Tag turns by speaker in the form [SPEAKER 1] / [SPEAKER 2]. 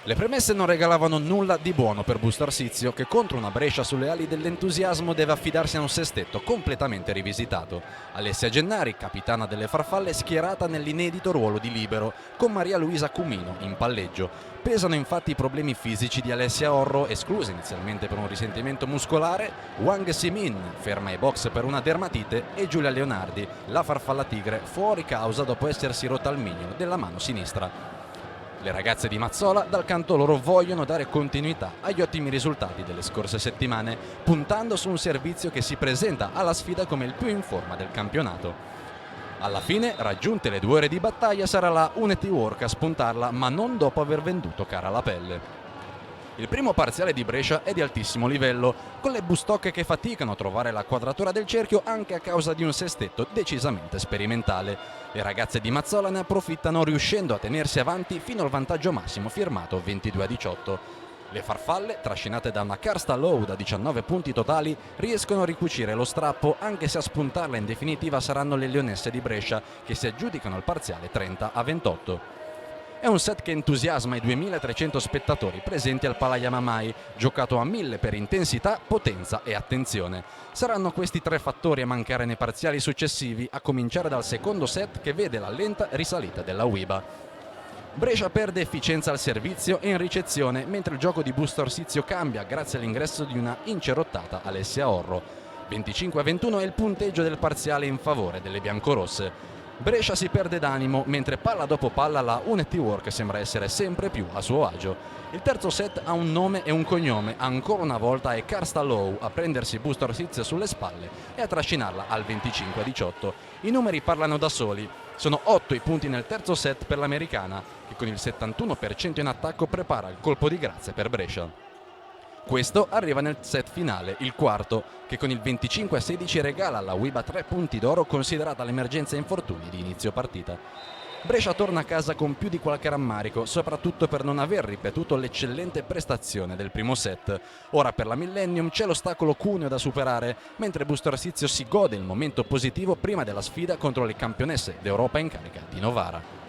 [SPEAKER 1] Le premesse non regalavano nulla di buono per Busto Arsizio, che contro una Brescia sulle ali dell'entusiasmo deve affidarsi a un sestetto completamente rivisitato. Alessia Gennari, capitana delle farfalle, schierata nell'inedito ruolo di libero, con Maria Luisa Cumino in palleggio. Pesano infatti i problemi fisici di Alessia Orro, esclusa inizialmente per un risentimento muscolare, Wang Simin, ferma ai box per una dermatite, e Giulia Leonardi, la farfalla tigre, fuori causa dopo essersi rotta il mignolo della mano sinistra. Le ragazze di Mazzola dal canto loro vogliono dare continuità agli ottimi risultati delle scorse settimane, puntando su un servizio che si presenta alla sfida come il più in forma del campionato. Alla fine, raggiunte le 2 ore di battaglia, sarà la Unity Work a spuntarla, ma non dopo aver venduto cara la pelle. Il primo parziale di Brescia è di altissimo livello, con le bustocche che faticano a trovare la quadratura del cerchio anche a causa di un sestetto decisamente sperimentale. Le ragazze di Mazzola ne approfittano riuscendo a tenersi avanti fino al vantaggio massimo firmato 22-18. Le farfalle, trascinate da una Karsta Low da 19 punti totali, riescono a ricucire lo strappo, anche se a spuntarla in definitiva saranno le leonesse di Brescia, che si aggiudicano il parziale 30-28. È un set che entusiasma i 2300 spettatori presenti al Palaya Mamai, giocato a 1000 per intensità, potenza e attenzione. Saranno questi 3 fattori a mancare nei parziali successivi, a cominciare dal secondo set che vede la lenta risalita della Wiba. Brescia perde efficienza al servizio e in ricezione, mentre il gioco di Busto Arsizio cambia grazie all'ingresso di una incerottata Alessia Orro. 25-21 è il punteggio del parziale in favore delle biancorosse. Brescia si perde d'animo, mentre palla dopo palla la Unity Work sembra essere sempre più a suo agio. Il terzo set ha un nome e un cognome, ancora una volta è Karsta Low a prendersi Busto Arsizio sulle spalle e a trascinarla al 25-18. I numeri parlano da soli, sono 8 i punti nel terzo set per l'americana, che con il 71% in attacco prepara il colpo di grazia per Brescia. Questo arriva nel set finale, il quarto, che con il 25-16 regala alla Wiba 3 punti d'oro, considerata l'emergenza infortuni di inizio partita. Brescia torna a casa con più di qualche rammarico, soprattutto per non aver ripetuto l'eccellente prestazione del primo set. Ora per la Millennium c'è l'ostacolo cuneo da superare, mentre Busto Arsizio si gode il momento positivo prima della sfida contro le campionesse d'Europa in carica di Novara.